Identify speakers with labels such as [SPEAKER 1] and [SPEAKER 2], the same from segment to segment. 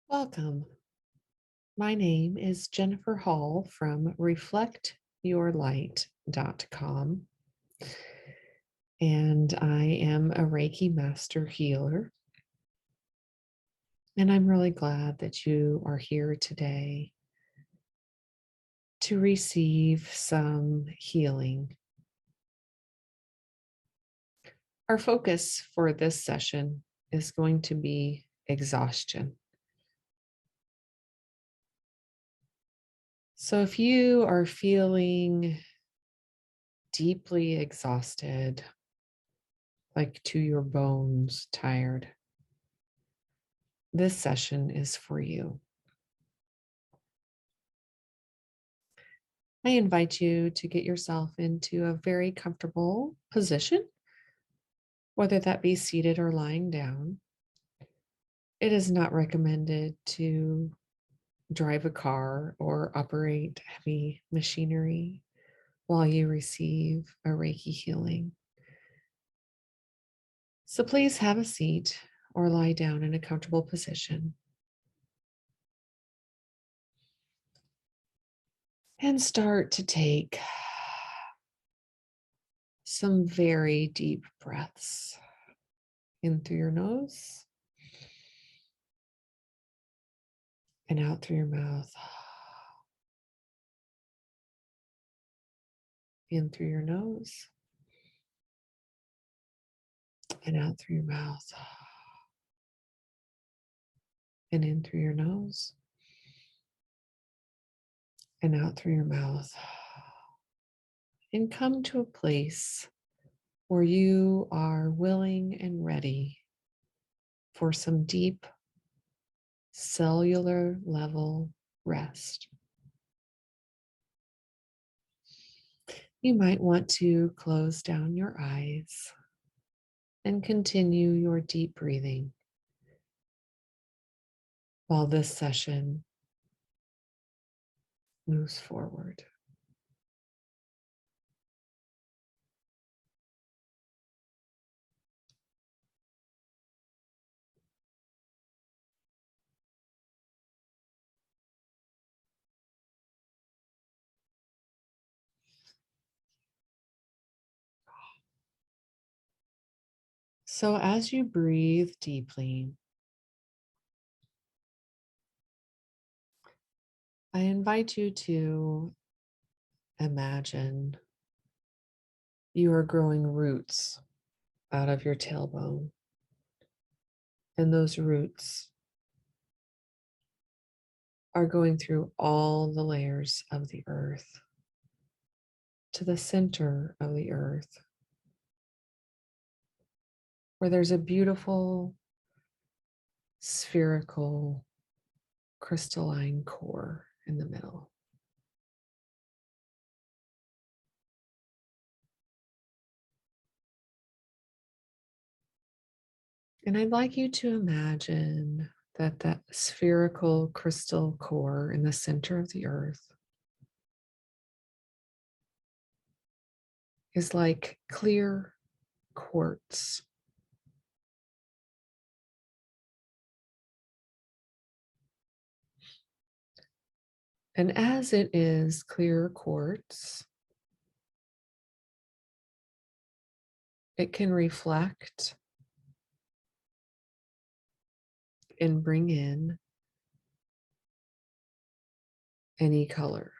[SPEAKER 1] Welcome. My name is Jennifer Hall from reflectyourlight.com, and I am a Reiki master healer. And I'm really glad that you are here today to receive some healing. Our focus for this session is going to be exhaustion. So if you are feeling deeply exhausted, like to your bones tired, this session is for you. I invite you to get yourself into a very comfortable position, whether that be seated or lying down. It is not recommended to drive a car or operate heavy machinery while you receive a Reiki healing. So please have a seat or lie down in a comfortable position. And start to take some very deep breaths in through your nose and out through your mouth. In through your nose and out through your mouth. And in through your nose and out through your mouth. And come to a place where you are willing and ready for some deep cellular level rest. You might want to close down your eyes and continue your deep breathing while this session moves forward. So as you breathe deeply, I invite you to imagine you are growing roots out of your tailbone. And those roots are going through all the layers of the earth to the center of the earth, where there's a beautiful spherical crystalline core in the middle. And I'd like you to imagine that that spherical crystal core in the center of the earth is like clear quartz. And as it is clear quartz, it can reflect and bring in any color.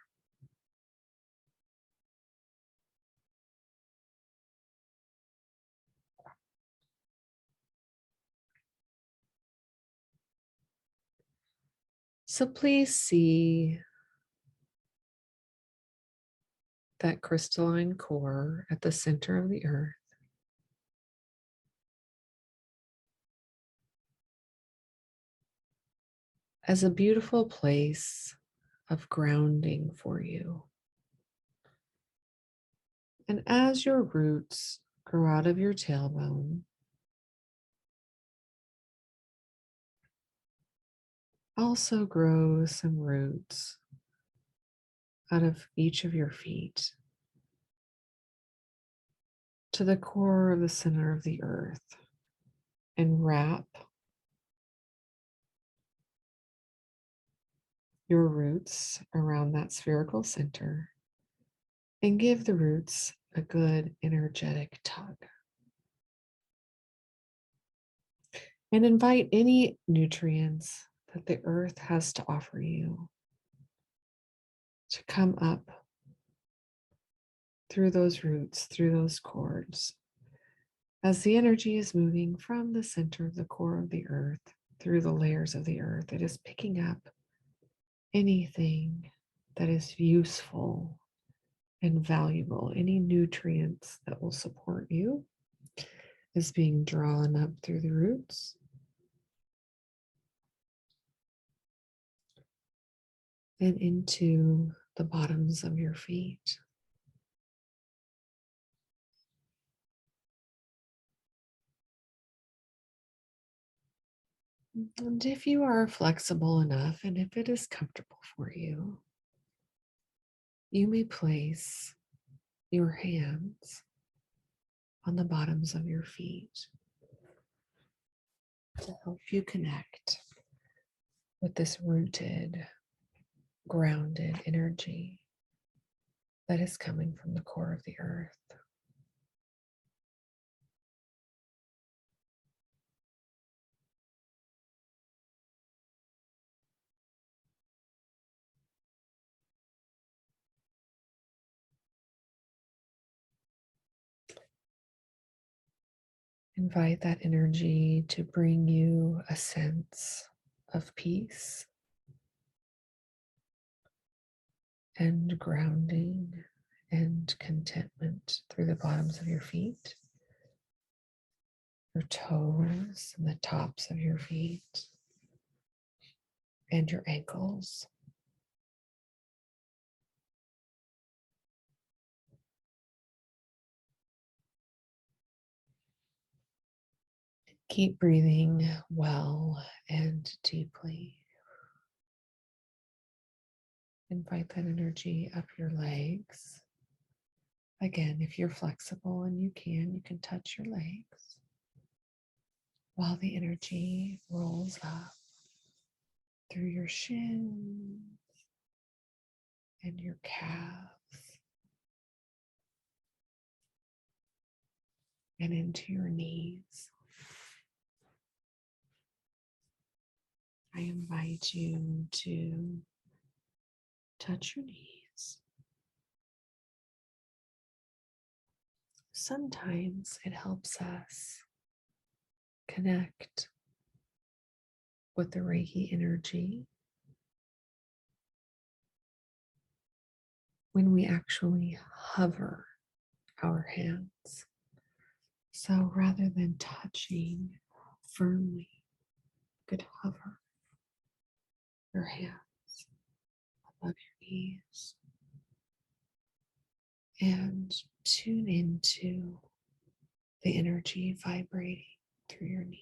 [SPEAKER 1] So please see that crystalline core at the center of the earth as a beautiful place of grounding for you. And as your roots grow out of your tailbone, also grow some roots out of each of your feet to the core of the center of the earth and wrap your roots around that spherical center and give the roots a good energetic tug. And invite any nutrients that the earth has to offer you to come up through those roots, through those cords. As the energy is moving from the center of the core of the earth through the layers of the earth, it is picking up anything that is useful and valuable, any nutrients that will support you is being drawn up through the roots and into the bottoms of your feet. And if you are flexible enough and if it is comfortable for you, you may place your hands on the bottoms of your feet to help you connect with this rooted, grounded energy that is coming from the core of the earth. Invite that energy to bring you a sense of peace and grounding and contentment through the bottoms of your feet, your toes, and the tops of your feet, and your ankles. Keep breathing well and deeply. Invite that energy up your legs. Again, if you're flexible and you can touch your legs while the energy rolls up through your shins and your calves and into your knees. I invite you to touch your knees. Sometimes it helps us connect with the Reiki energy when we actually hover our hands. So rather than touching firmly, you could hover your hands above your knees and tune into the energy vibrating through your knees.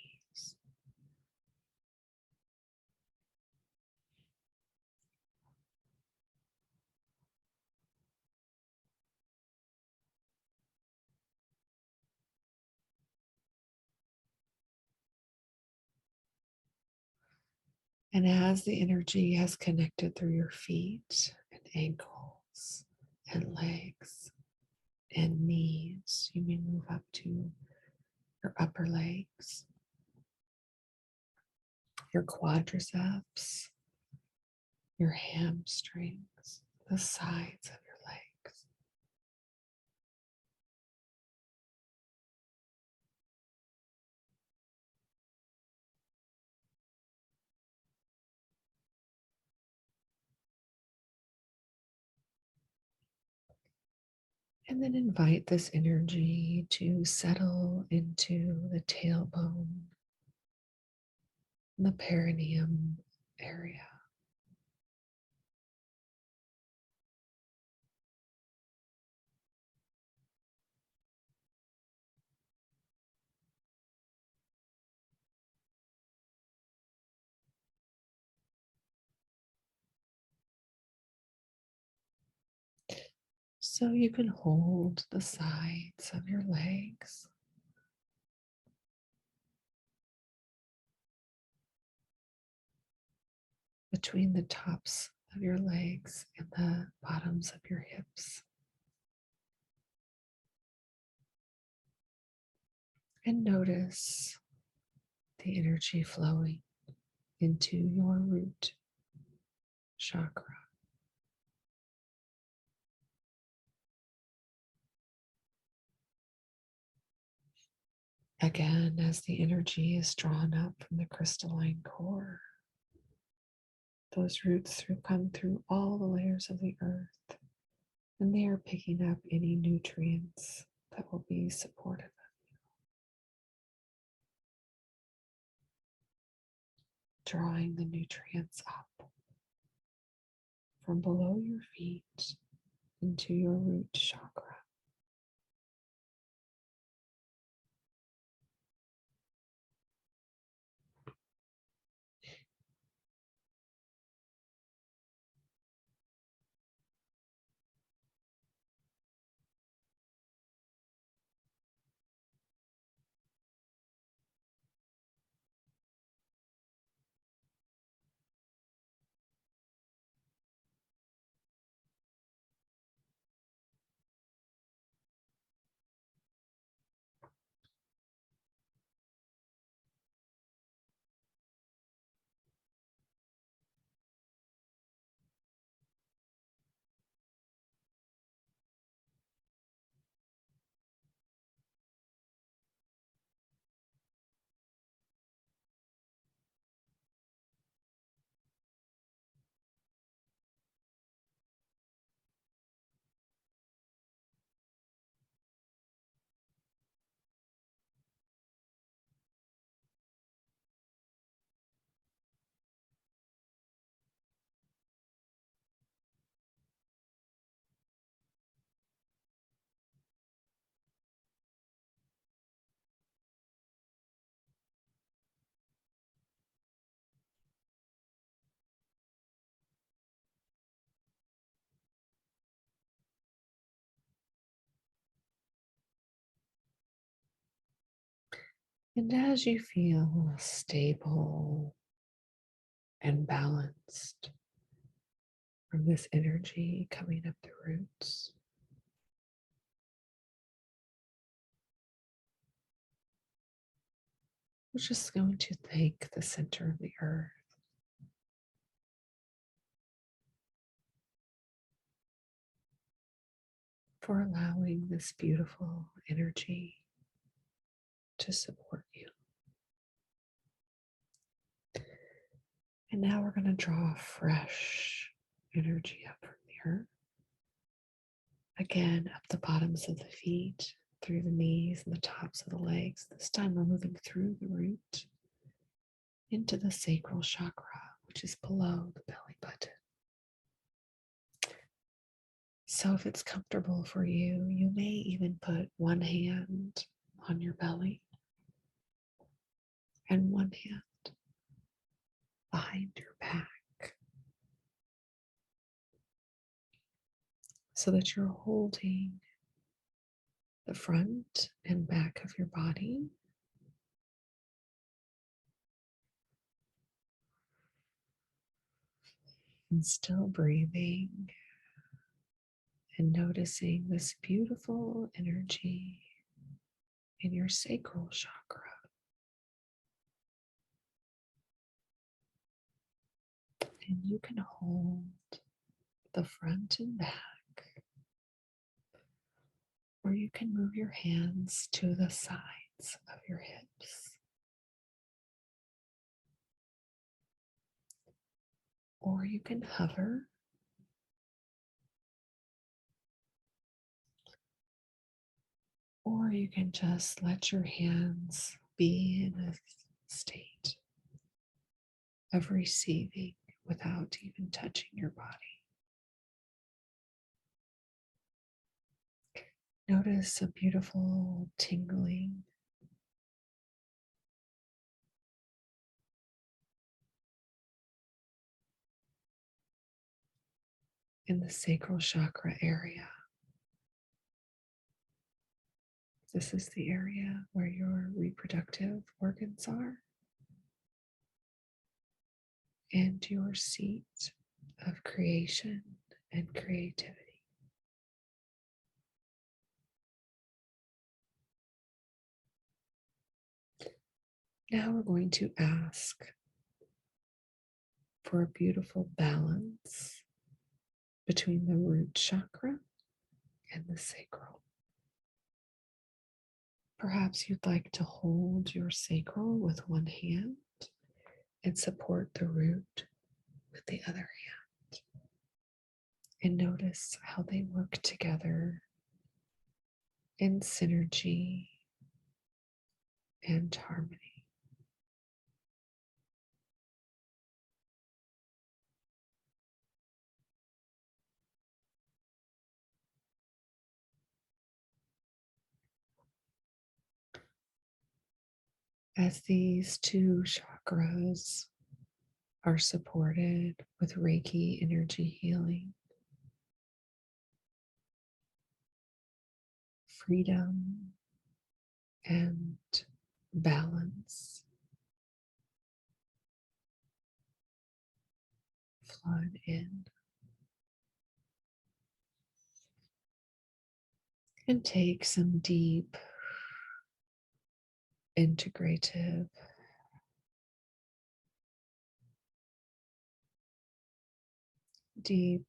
[SPEAKER 1] And as the energy has connected through your feet and ankles and legs and knees, you may move up to your upper legs, your quadriceps, your hamstrings, the sides of your legs. And then invite this energy to settle into the tailbone, the perineum area. So you can hold the sides of your legs. Between the tops of your legs and the bottoms of your hips. And notice the energy flowing into your root chakra. Again, as the energy is drawn up from the crystalline core, those roots come through all the layers of the earth, and they are picking up any nutrients that will be supportive, drawing the nutrients up from below your feet into your root chakra. And as you feel stable and balanced from this energy coming up the roots, we're just going to thank the center of the earth for allowing this beautiful energy to support you. And now we're going to draw fresh energy up from the earth. Again, up the bottoms of the feet, through the knees and the tops of the legs. This time we're moving through the root into the sacral chakra, which is below the belly button. So if it's comfortable for you, you may even put one hand on your belly and one hand behind your back so that you're holding the front and back of your body. And still breathing and noticing this beautiful energy in your sacral chakra. And you can hold the front and back, or you can move your hands to the sides of your hips, or you can hover, or you can just let your hands be in a state of receiving without even touching your body. Notice a beautiful tingling in the sacral chakra area. This is the area where your reproductive organs are and your seat of creation and creativity. Now we're going to ask for a beautiful balance between the root chakra and the sacral. Perhaps you'd like to hold your sacral with one hand and support the root with the other hand. And notice how they work together in synergy and harmony. As these two chakras are supported with Reiki energy healing, freedom and balance flood in. And take some deep, integrative, deep,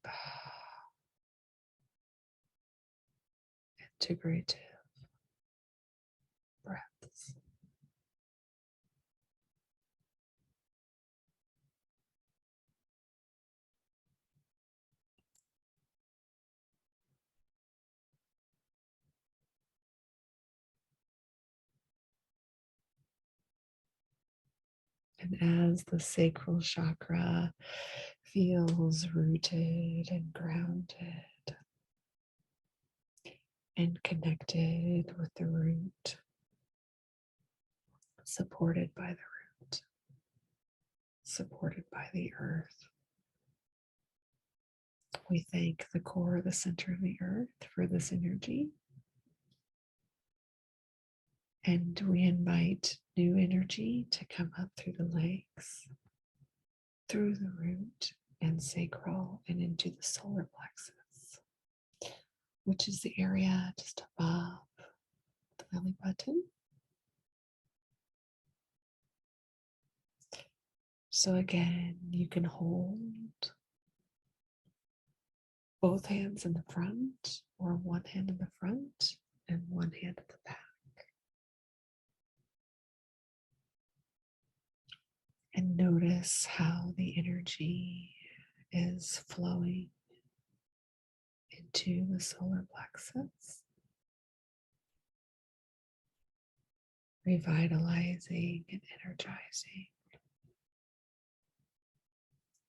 [SPEAKER 1] integrative breaths. And as the sacral chakra feels rooted and grounded and connected with the root, supported by the root, supported by the earth, we thank the core, the center of the earth for this energy. And we invite new energy to come up through the legs, through the root and sacral, and into the solar plexus, which is the area just above the belly button. So again, you can hold both hands in the front, or one hand in the front and one hand at the back. And notice how the energy is flowing into the solar plexus, revitalizing and energizing.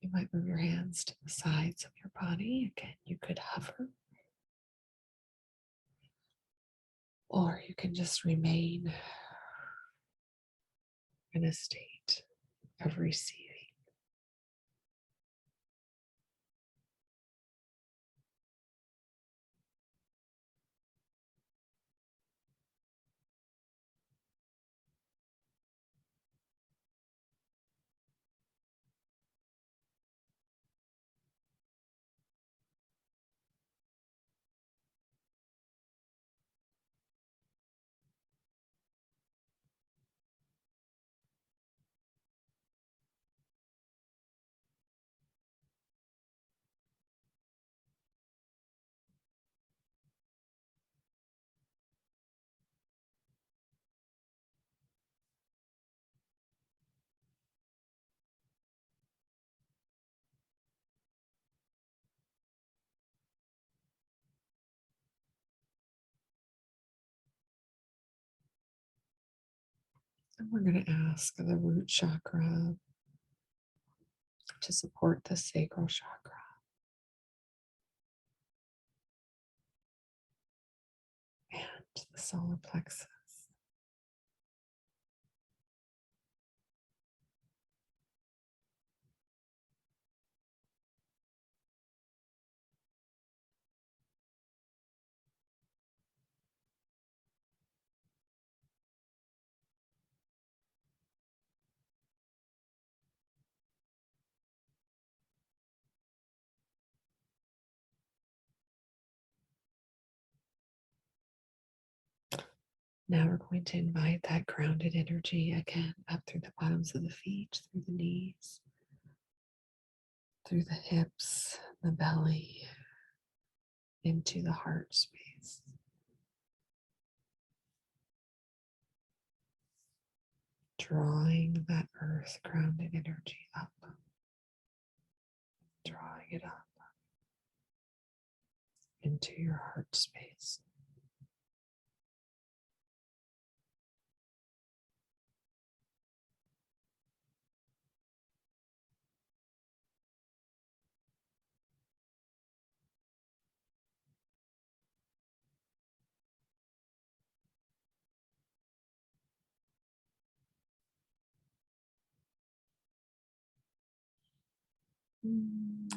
[SPEAKER 1] You might move your hands to the sides of your body. Again, you could hover, or you can just remain in a state of receiving. And we're going to ask the root chakra to support the sacral chakra and the solar plexus. Now we're going to invite that grounded energy again up through the bottoms of the feet, through the knees, through the hips, the belly, into the heart space. Drawing that earth grounded energy up, drawing it up into your heart space.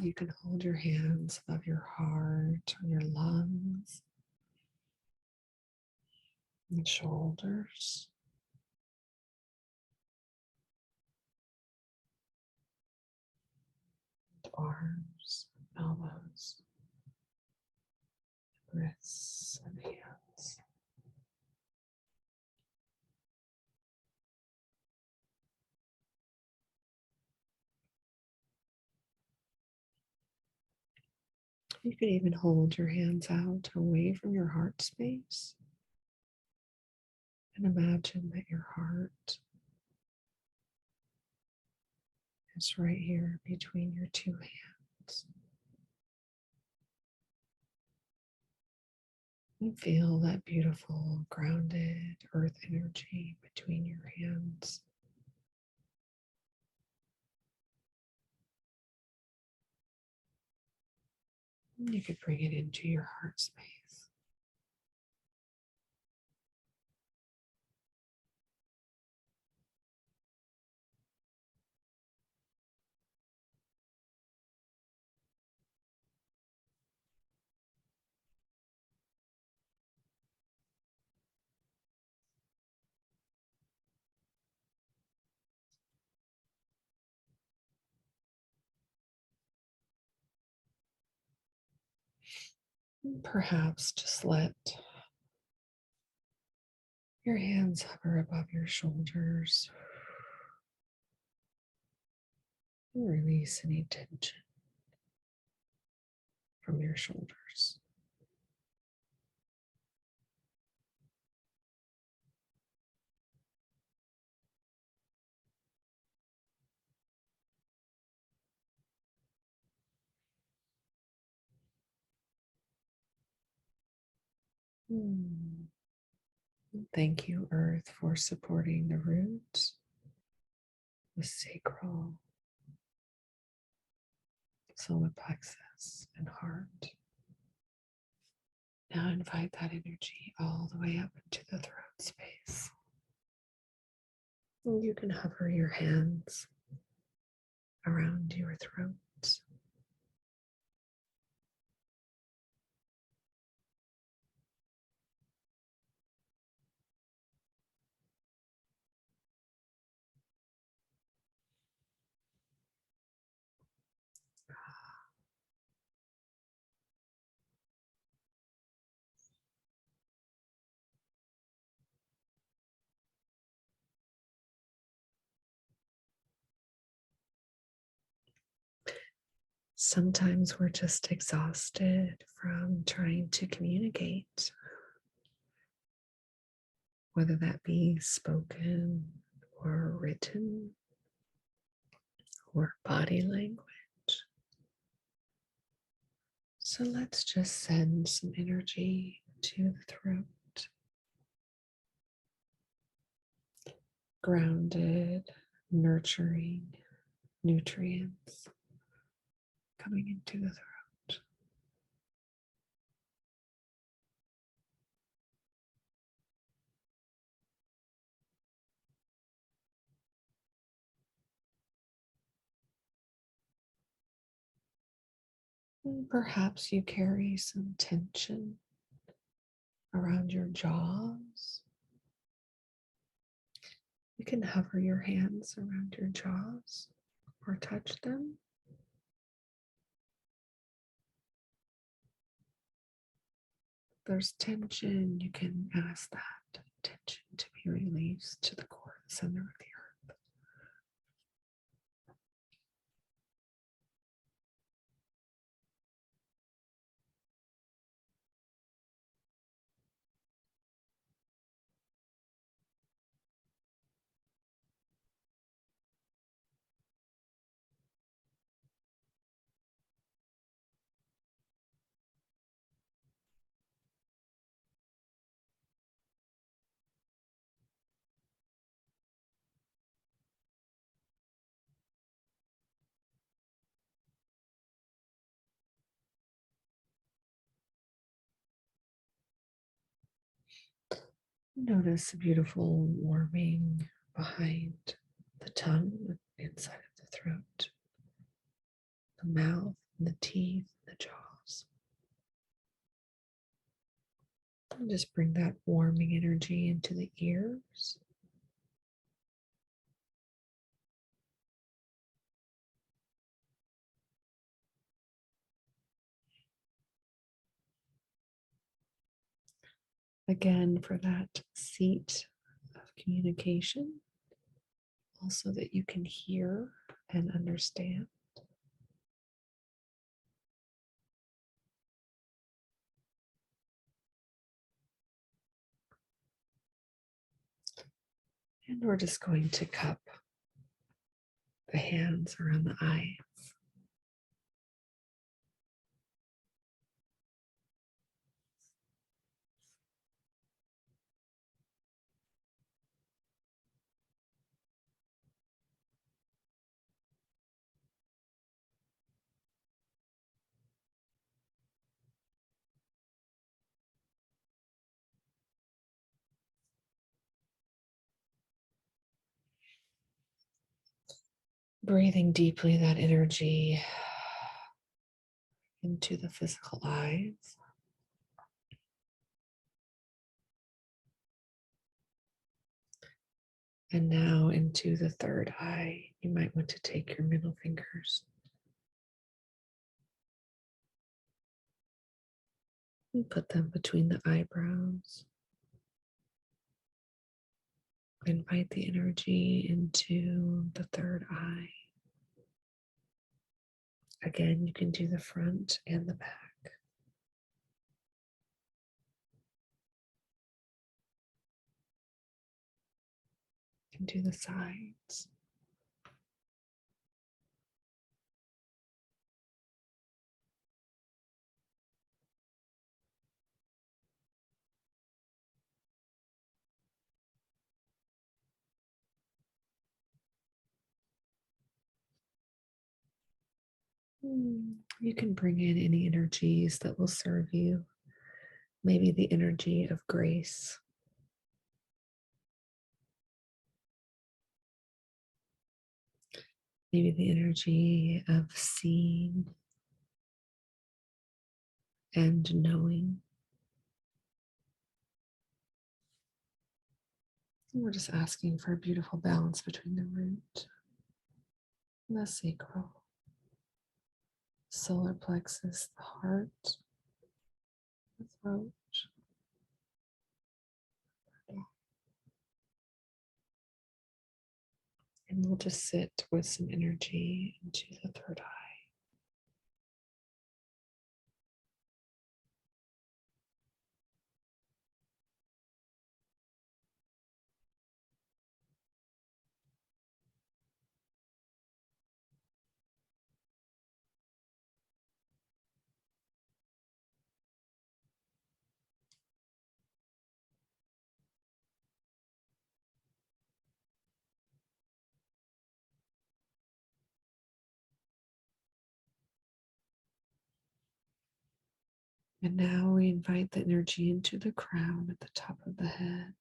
[SPEAKER 1] You can hold your hands above your heart, on your lungs, and shoulders, arms, elbows, wrists, and hands. You can even hold your hands out away from your heart space and imagine that your heart is right here between your two hands. And feel that beautiful grounded earth energy between your hands. And you could bring it into your heart space. And perhaps just let your hands hover above your shoulders and release any tension from your shoulders. Hmm. Thank you, Earth, for supporting the roots, the sacral, solar plexus, and heart. Now invite that energy all the way up into the throat space. And you can hover your hands around your throat. Sometimes we're just exhausted from trying to communicate, whether that be spoken or written or body language. So let's just send some energy to the throat, grounded, nurturing nutrients coming into the throat. And perhaps you carry some tension around your jaws. You can hover your hands around your jaws or touch them. If there's tension, you can ask that Tension to be released to the core, the center of the earth. Notice the beautiful warming behind the tongue, inside of the throat, the mouth, and the teeth, the jaws. And just bring that warming energy into the ears. Again, for that seat of communication, also that you can hear and understand. And we're just going to cup the hands around the eyes. Breathing deeply that energy into the physical eyes. And now into the third eye. You might want to take your middle fingers and put them between the eyebrows. Invite the energy into the third eye. Again, you can do the front and the back. You can do the sides. You can bring in any energies that will serve you. Maybe the energy of grace. Maybe the energy of seeing and knowing. And we're just asking for a beautiful balance between the root and the sacral, solar plexus, the heart, the throat. And we'll just sit with some energy into the third eye. And now we invite the energy into the crown at the top of the head.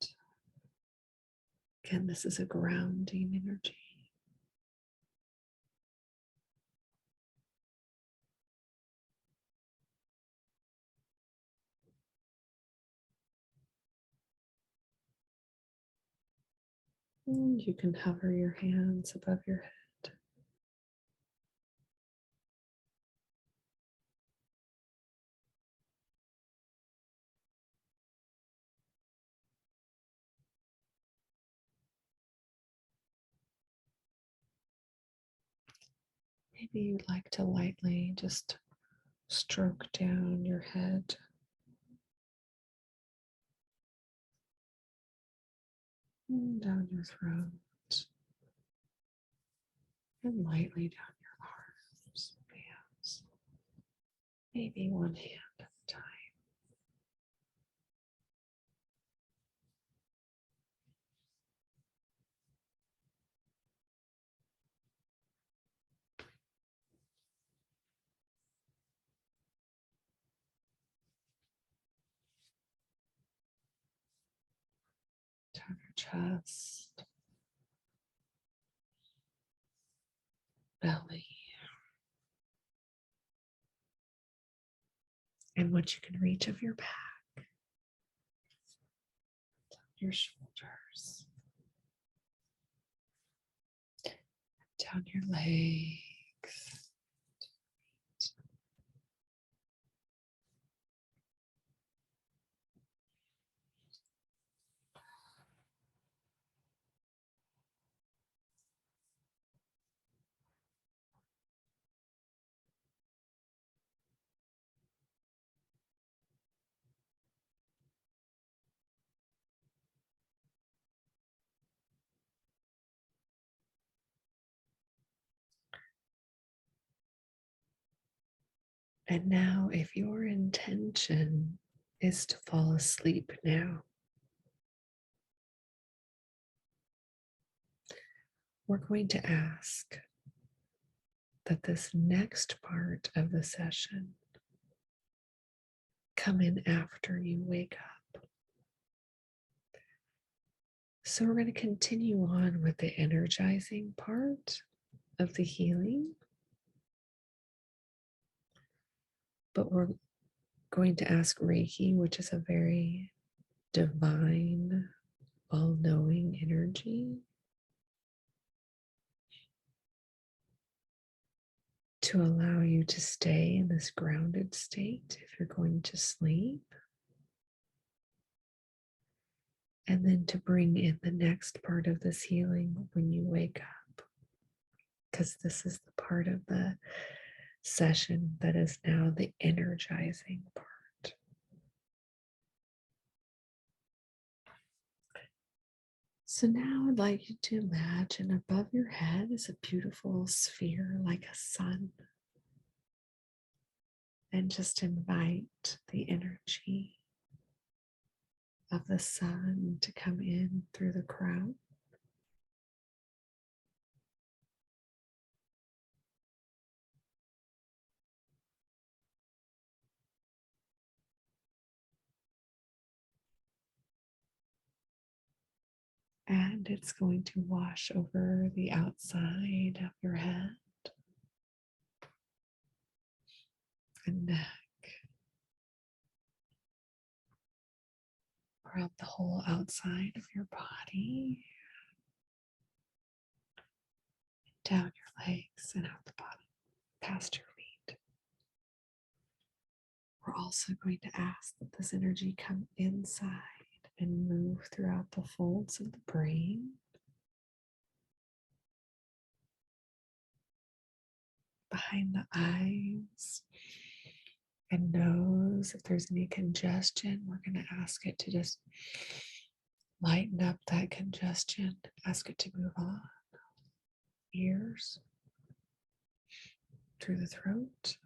[SPEAKER 1] Again, this is a grounding energy. And you can hover your hands above your head. Maybe you'd like to lightly just stroke down your head, down your throat, and lightly down your arms, hands, maybe one hand at a time. Down your chest, belly, and what you can reach of your back, your shoulders, down your legs. And now, if your intention is to fall asleep now, we're going to ask that this next part of the session come in after you wake up. So we're going to continue on with the energizing part of the healing, but we're going to ask Reiki, which is a very divine, all-knowing energy, to allow you to stay in this grounded state if you're going to sleep, and then to bring in the next part of this healing when you wake up, because this is the part of the session that is now the energizing part. So now I'd like you to imagine above your head is a beautiful sphere like a sun, and just invite the energy of the sun to come in through the crown. And it's going to wash over the outside of your head and neck, around the whole outside of your body, down your legs and out the bottom, past your feet. We're also going to ask that this energy come inside and move throughout the folds of the brain, behind the eyes and nose. If there's any congestion, we're going to ask it to just lighten up that congestion, ask it to move on. Ears, through the throat,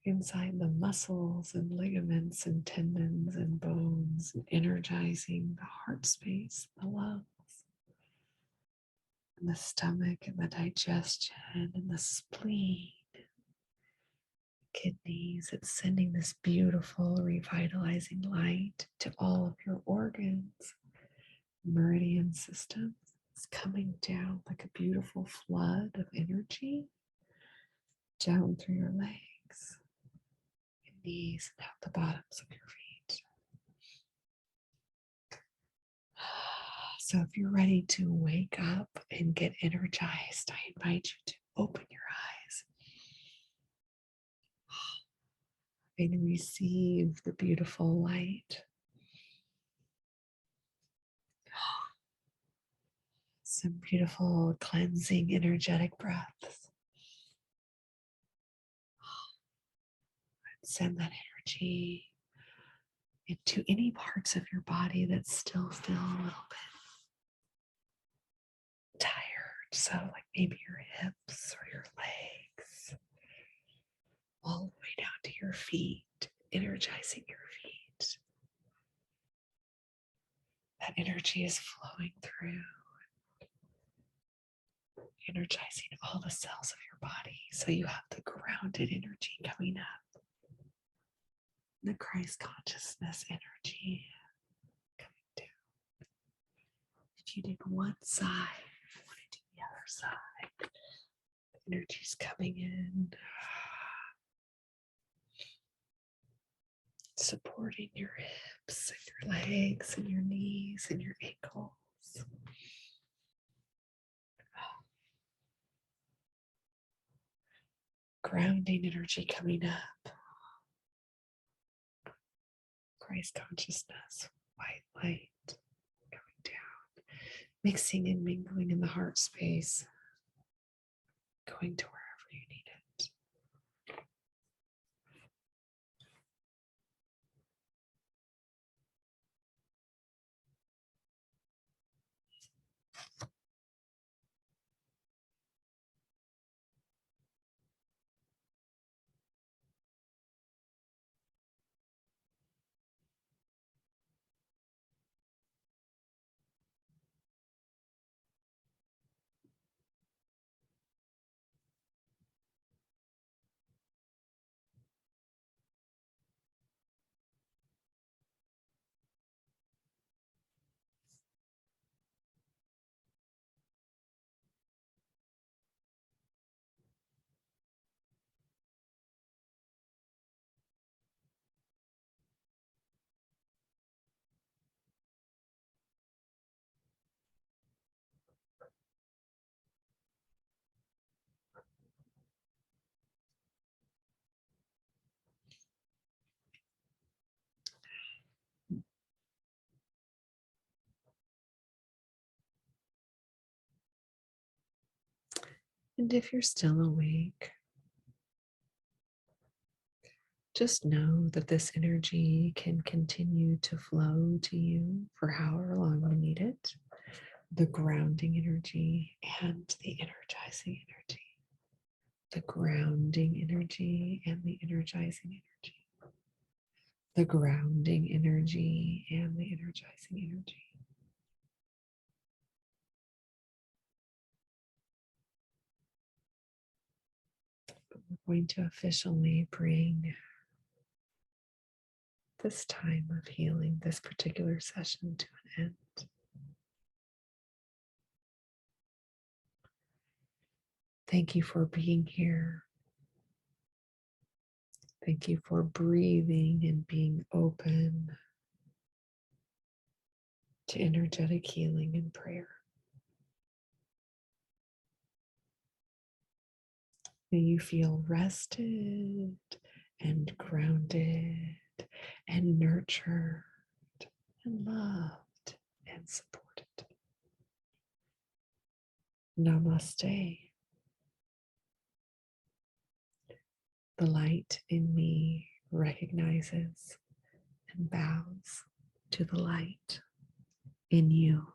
[SPEAKER 1] inside the muscles and ligaments and tendons and bones, and energizing the heart space, the lungs, and the stomach and the digestion and the spleen, kidneys. It's sending this beautiful revitalizing light to all of your organs, meridian systems. It's coming down like a beautiful flood of energy down through your legs, your knees, and out the bottoms of your feet. So if you're ready to wake up and get energized, I invite you to open your eyes and receive the beautiful light. Some beautiful cleansing energetic breaths. Send that energy into any parts of your body that still feel a little bit tired. So, like maybe your hips or your legs, all the way down to your feet, energizing your feet. That energy is flowing through, energizing all the cells of your body. So you have the grounded energy coming up, the Christ consciousness energy coming down. If you did one side, I want to do the other side. The energy's coming in, supporting your hips and your legs and your knees and your ankles. Grounding energy coming up. Christ consciousness, white light coming down, mixing and mingling in the heart space, going to wherever you need it. And if you're still awake, just know that this energy can continue to flow to you for however long you need it. The grounding energy and the energizing energy. The grounding energy and the energizing energy. The grounding energy and the energizing energy. We're going to officially bring this time of healing, this particular session, to an end. Thank you for being here. Thank you for breathing and being open to energetic healing and prayer. May you feel rested and grounded and nurtured and loved and supported. Namaste. The light in me recognizes and bows to the light in you.